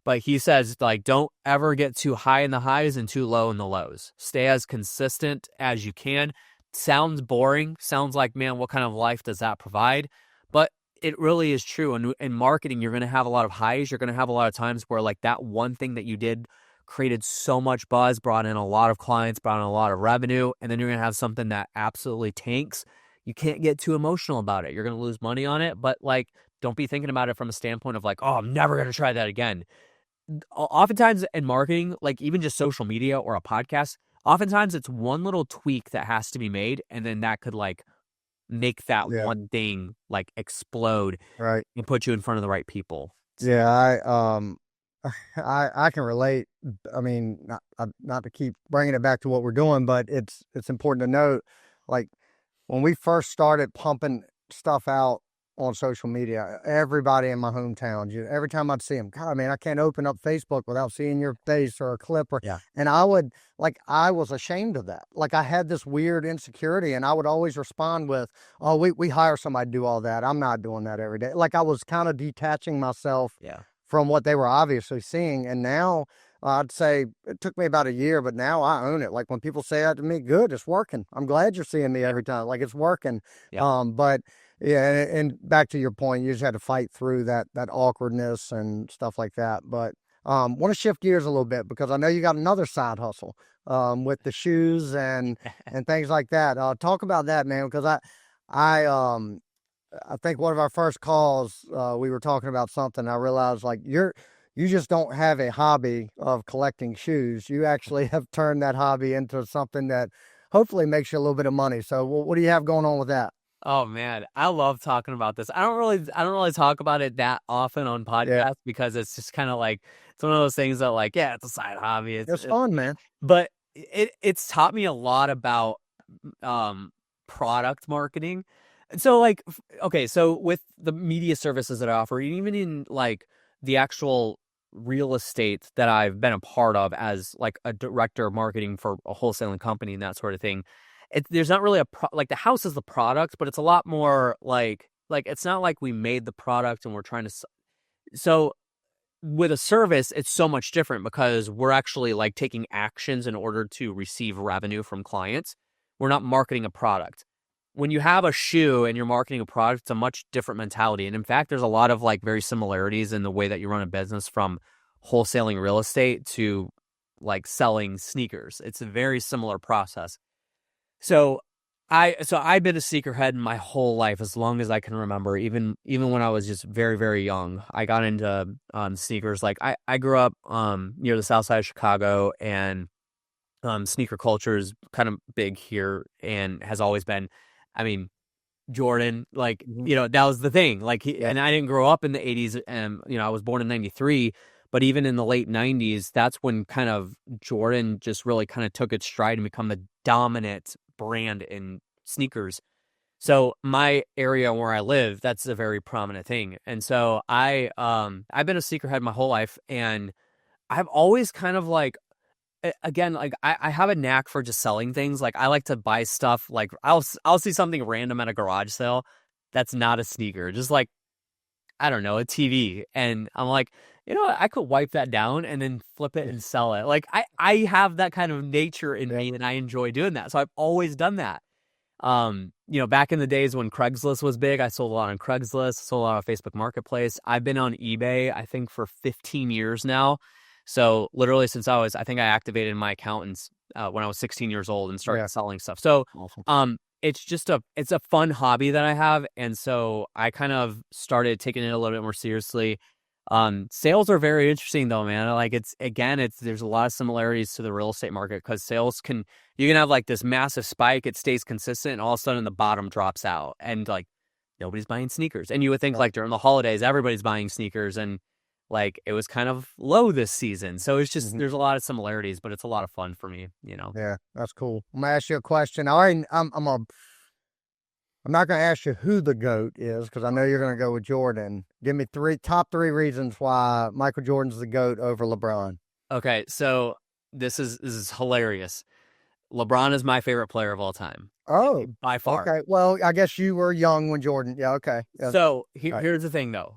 Speaker 2: But he says, like, don't ever get too high in the highs and too low in the lows. Stay as consistent as you can. Sounds boring. Sounds like, man, what kind of life does that provide? But it really is true. And in marketing, you're going to have a lot of highs. You're going to have a lot of times where, like, that one thing that you did created so much buzz, brought in a lot of clients, brought in a lot of revenue. And then you're going to have something that absolutely tanks. You can't get too emotional about it. You're going to lose money on it. But, like, don't be thinking about it from a standpoint of, like, oh, I'm never going to try that again. Oftentimes in marketing, like even just social media or a podcast, oftentimes it's one little tweak that has to be made, and then that could like make that
Speaker 1: Yeah.
Speaker 2: one thing like explode
Speaker 1: Right.
Speaker 2: and put you in front of the right people.
Speaker 1: Yeah. I can relate. I mean, not to keep bringing it back to what we're doing, but it's important to note, like when we first started pumping stuff out on social media, everybody in my hometown, every time I'd see them, God, man, I can't open up Facebook without seeing your face or a clip.
Speaker 2: Yeah.
Speaker 1: And I was ashamed of that. Like I had this weird insecurity, and I would always respond with, oh, we hire somebody to do all that. I'm not doing that every day. Like I was kind of detaching myself from what they were obviously seeing. And now I'd say it took me about a year, but now I own it. Like when people say that to me, good, it's working. I'm glad you're seeing me every time. Like it's working.
Speaker 2: Yeah.
Speaker 1: But yeah, and back to your point, you just had to fight through that awkwardness and stuff like that. But want to shift gears a little bit because I know you got another side hustle with the shoes and things like that. Talk about that, man, because I think one of our first calls, we were talking about something. I realized like you just don't have a hobby of collecting shoes. You actually have turned that hobby into something that hopefully makes you a little bit of money. So what do you have going on with that?
Speaker 2: Oh man, I love talking about this. I don't really talk about it that often on podcasts because it's just kind of like it's one of those things that like, yeah, it's a side hobby.
Speaker 1: It's fun, man.
Speaker 2: But it's taught me a lot about product marketing. So like, okay, so with the media services that I offer, even in like the actual real estate that I've been a part of as like a director of marketing for a wholesaling company and that sort of thing, there's not really like the house is the product, but it's a lot more like it's not like we made the product and we're trying to. So with a service, it's so much different because we're actually like taking actions in order to receive revenue from clients. We're not marketing a product. When you have a shoe and you're marketing a product, it's a much different mentality. And in fact, there's a lot of like very similarities in the way that you run a business from wholesaling real estate to like selling sneakers. It's a very similar process. So I've been a sneakerhead my whole life, as long as I can remember. Even when I was just very, very young, I got into sneakers. Like I grew up near the south side of Chicago, and sneaker culture is kind of big here and has always been. I mean, Jordan, like, that was the thing. Like, and I didn't grow up in the 80s, and I was born in 93, but even in the late 90s, that's when kind of Jordan just really kind of took its stride and become the dominant brand in sneakers. So my area where I live, that's a very prominent thing. And so I've been a sneakerhead my whole life, and I've always kind of like, again, like I have a knack for just selling things. Like I like to buy stuff. Like I'll see something random at a garage sale that's not a sneaker, just like, I don't know, a TV, and I'm like, I could wipe that down and then flip it and sell it. Like I have that kind of nature in me, and I enjoy doing that. So I've always done that. Back in the days when Craigslist was big, I sold a lot on Craigslist, sold a lot on Facebook Marketplace. I've been on eBay, I think, for 15 years now. So literally since I think I activated my account when I was 16 years old and started selling stuff. So, it's a fun hobby that I have. And so I kind of started taking it a little bit more seriously. Sales are very interesting though, man. Like there's a lot of similarities to the real estate market, because you can have like this massive spike, it stays consistent, and all of a sudden the bottom drops out and like nobody's buying sneakers. And you would think like during the holidays, everybody's buying sneakers, and like it was kind of low this season. So it's just, there's a lot of similarities, but it's a lot of fun for me,
Speaker 1: Yeah, that's cool. I'm gonna ask you a question. I'm not gonna ask you who the GOAT is, because I know you're gonna go with Jordan. Give me top three reasons why Michael Jordan's the GOAT over LeBron.
Speaker 2: Okay, so this is hilarious. LeBron is my favorite player of all time.
Speaker 1: Oh,
Speaker 2: by far.
Speaker 1: Okay, well, I guess you were young when Jordan. Yeah, okay. Yeah.
Speaker 2: So here's the thing, though.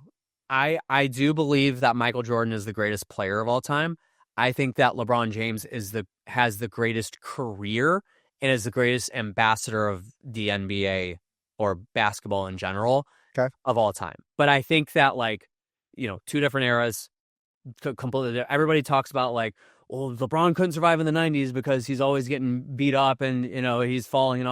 Speaker 2: I do believe that Michael Jordan is the greatest player of all time. I think that LeBron James has the greatest career and is the greatest ambassador of the NBA or basketball in general of all time. But I think that, like, two different eras, completely. Everybody talks about like, well, LeBron couldn't survive in the 90s because he's always getting beat up and he's falling.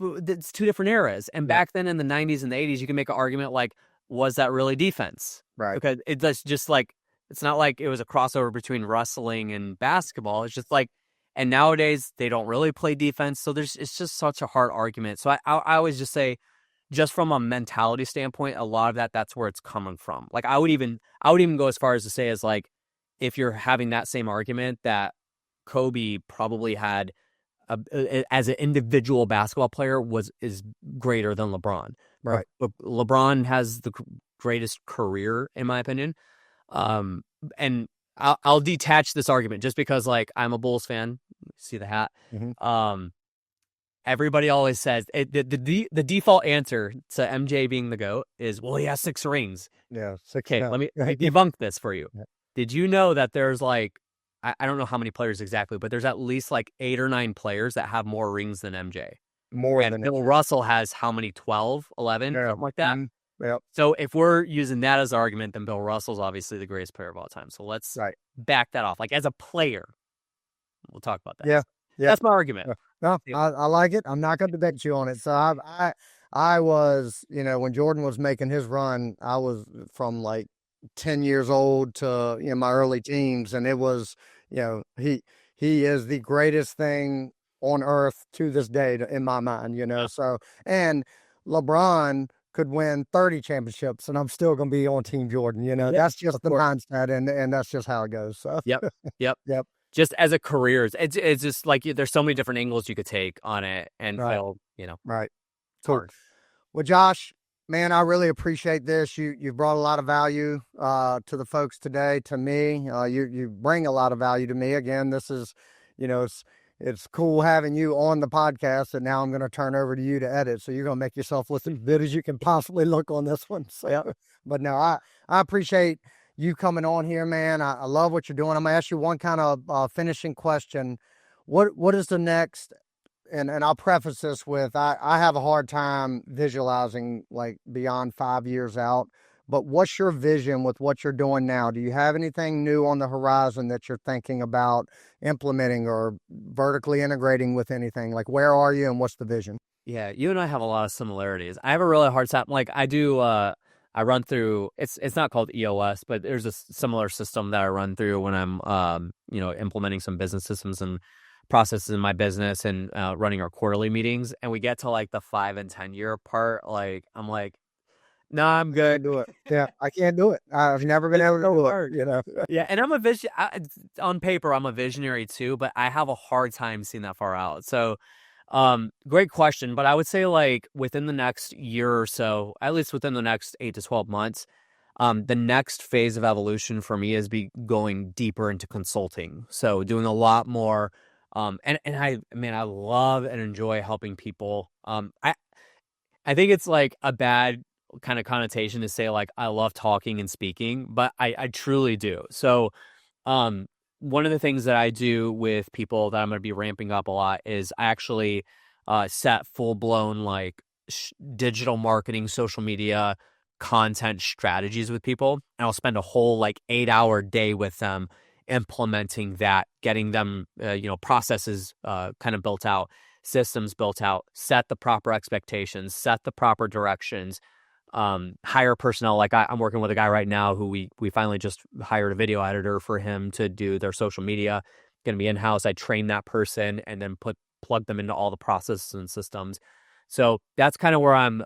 Speaker 2: It's two different eras. And back then in the 90s and the 80s, you can make an argument like, was that really defense?
Speaker 1: Right.
Speaker 2: Because it's just like, it's not like it was a crossover between wrestling and basketball. It's just like, and nowadays they don't really play defense. So it's just such a hard argument. So I always just say, just from a mentality standpoint, a lot of that's where it's coming from. Like I would even go as far as to say as like, if you're having that same argument, that Kobe probably had as an individual basketball player is greater than LeBron.
Speaker 1: Right.
Speaker 2: But LeBron has the greatest career, in my opinion. And I'll detach this argument just because, like, I'm a Bulls fan. See the hat. Everybody always says the default answer to MJ being the GOAT is, well, he has 6 rings.
Speaker 1: Yeah. 6.
Speaker 2: Okay, let me debunk this for you. Yeah. Did you know that there's like, I don't know how many players exactly, but there's at least like 8 or 9 players that have more rings than MJ. And Bill Russell has how many? 12, 11, something like that.
Speaker 1: Yep.
Speaker 2: So if we're using that as an argument, then Bill Russell's obviously the greatest player of all time. So let's back that off. Like as a player, we'll talk about that.
Speaker 1: Yeah.
Speaker 2: That's my argument.
Speaker 1: No, I like it. I'm not going to debate you on it. So I was, when Jordan was making his run, I was from like 10 years old to my early teens, and it was, he is the greatest thing on earth to this day in my mind, So, and LeBron could win 30 championships and I'm still going to be on Team Jordan, That's just the mindset, and that's just how it goes. So
Speaker 2: Yep. Just as a career, it's just like there's so many different angles you could take on it, and
Speaker 1: Right.
Speaker 2: feel,
Speaker 1: Right.
Speaker 2: Cool.
Speaker 1: Well, Josh, Man, I really appreciate this. You brought a lot of value to the folks today. To me, you bring a lot of value to me. Again, this is, it's cool having you on the podcast, and now I'm going to turn over to you to edit. So you're going to make yourself look as good as you can possibly look on this one. So, yeah. But no, I appreciate you coming on here, man. I love what you're doing. I'm going to ask you one kind of finishing question. What is the next? And I'll preface this with I have a hard time visualizing like beyond 5 years out. But what's your vision with what you're doing now? Do you have anything new on the horizon that you're thinking about implementing or vertically integrating with anything? Like, where are you and what's the vision?
Speaker 2: Yeah, you and I have a lot of similarities. I have a really hard time. Like I do, I run through. It's not called EOS, but there's a similar system that I run through when I'm, implementing some business systems and processes in my business and running our quarterly meetings. And we get to like the 5 and 10 year part. Like I'm like, no, I'm good.
Speaker 1: Can't do it. Yeah, I can't do it. I've never been able to do it.
Speaker 2: Yeah, and I'm on paper, I'm a visionary too, but I have a hard time seeing that far out. So, great question, but I would say like within the next year or so, at least within the next 8 to 12 months, the next phase of evolution for me is going deeper into consulting. So doing a lot more, and I love and enjoy helping people. I think it's like a bad kind of connotation to say like I love talking and speaking, but I truly do. So um one of the things that I do with people that I'm going to be ramping up a lot is I actually set full blown like digital marketing, social media content strategies with people, and I'll spend a whole like 8 hour day with them implementing that, getting them processes kind of built out, systems built out, set the proper expectations, set the proper directions, hire personnel. Like I'm working with a guy right now who we finally just hired a video editor for him to do their social media. Going to be in-house. I train that person and then plug them into all the processes and systems. So that's kind of where I'm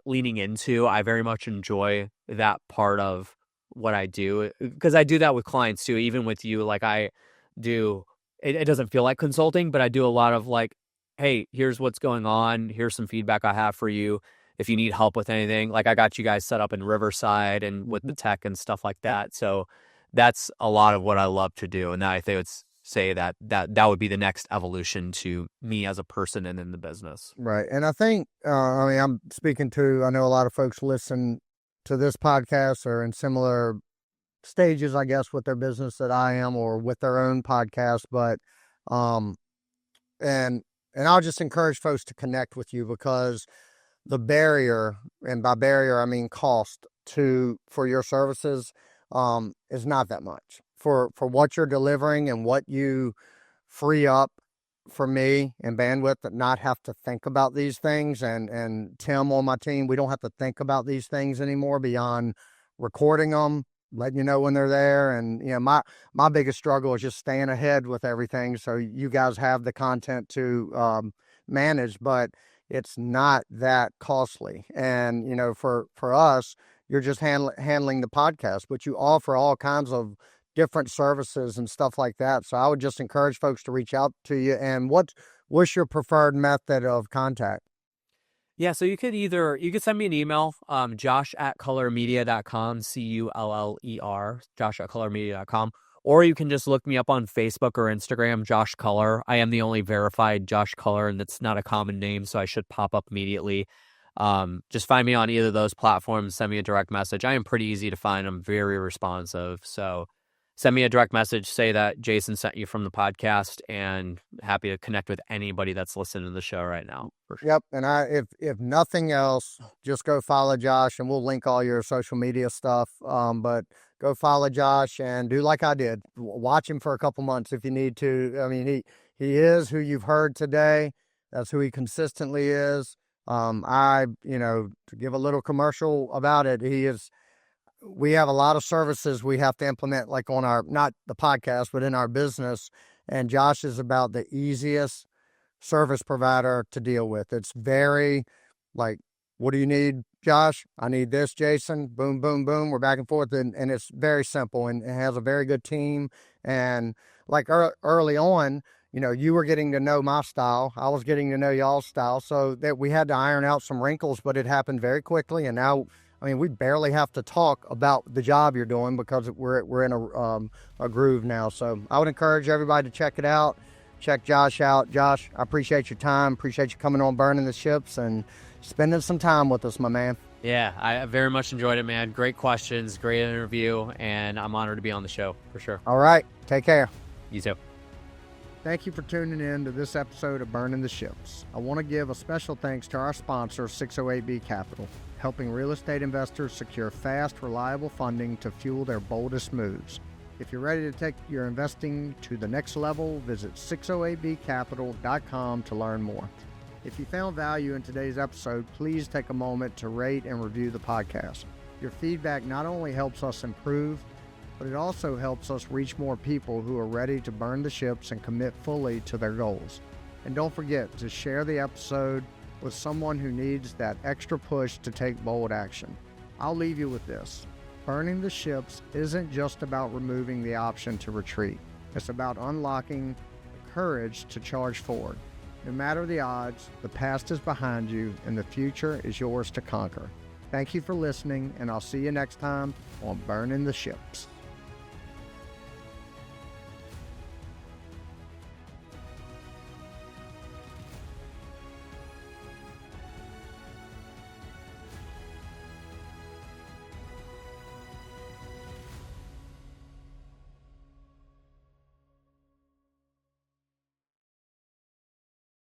Speaker 2: leaning into. I very much enjoy that part of what I do because I do that with clients too. Even with you, like I do, it doesn't feel like consulting, but I do a lot of like, hey, here's what's going on. Here's some feedback I have for you. If you need help with anything, like I got you guys set up in Riverside and with the tech and stuff like that. So that's a lot of what I love to do. And I think it's say that would be the next evolution to me as a person and in the business.
Speaker 1: Right. And I think, I'm speaking to, I know a lot of folks listen to this podcast or in similar stages, I guess, with their business that I am or with their own podcast. But, and I'll just encourage folks to connect with you because the barrier, and by barrier, I mean cost for your services, is not that much for what you're delivering and what you free up for me and bandwidth that not have to think about these things. And Tim on my team, we don't have to think about these things anymore beyond recording them, letting you know when they're there. And, my biggest struggle is just staying ahead with everything. So you guys have the content to manage, but it's not that costly. And, for us, you're just handling the podcast, but you offer all kinds of different services and stuff like that. So I would just encourage folks to reach out to you. And what's your preferred method of contact?
Speaker 2: Yeah, so you could send me an email, josh@cullermedia.com, Culler, josh@cullermedia.com, or you can just look me up on Facebook or Instagram, Josh Culler. I am the only verified Josh Culler, and that's not a common name, so I should pop up immediately. Just find me on either of those platforms, send me a direct message. I am pretty easy to find. I'm very responsive, so send me a direct message, say that Jason sent you from the podcast, and happy to connect with anybody that's listening to the show right now.
Speaker 1: Yep. And if nothing else, just go follow Josh and we'll link all your social media stuff. But go follow Josh and do like I did. Watch him for a couple months if you need to. I mean, he is who you've heard today. That's who he consistently is. To give a little commercial about it, we have a lot of services we have to implement, like on not the podcast, but in our business. And Josh is about the easiest service provider to deal with. It's very like, what do you need, Josh? I need this, Jason. Boom, boom, boom. We're back and forth. And it's very simple and it has a very good team. And like early on, you were getting to know my style. I was getting to know y'all's style. So that we had to iron out some wrinkles, but it happened very quickly. And now, we barely have to talk about the job you're doing because we're in a groove now. So I would encourage everybody to check it out. Check Josh out. Josh, I appreciate your time. Appreciate you coming on Burning the Ships and spending some time with us, my man.
Speaker 2: Yeah, I very much enjoyed it, man. Great questions, great interview, and I'm honored to be on the show for sure.
Speaker 1: All right. Take care.
Speaker 2: You too.
Speaker 1: Thank you for tuning in to this episode of Burning the Ships. I want to give a special thanks to our sponsor, 608B Capital, helping real estate investors secure fast, reliable funding to fuel their boldest moves. If you're ready to take your investing to the next level, visit 608bcapital.com to learn more. If you found value in today's episode, please take a moment to rate and review the podcast. Your feedback not only helps us improve, but it also helps us reach more people who are ready to burn the ships and commit fully to their goals. And don't forget to share the episode with someone who needs that extra push to take bold action. I'll leave you with this. Burning the ships isn't just about removing the option to retreat. It's about unlocking the courage to charge forward. No matter the odds, the past is behind you and the future is yours to conquer. Thank you for listening, and I'll see you next time on Burning the Ships.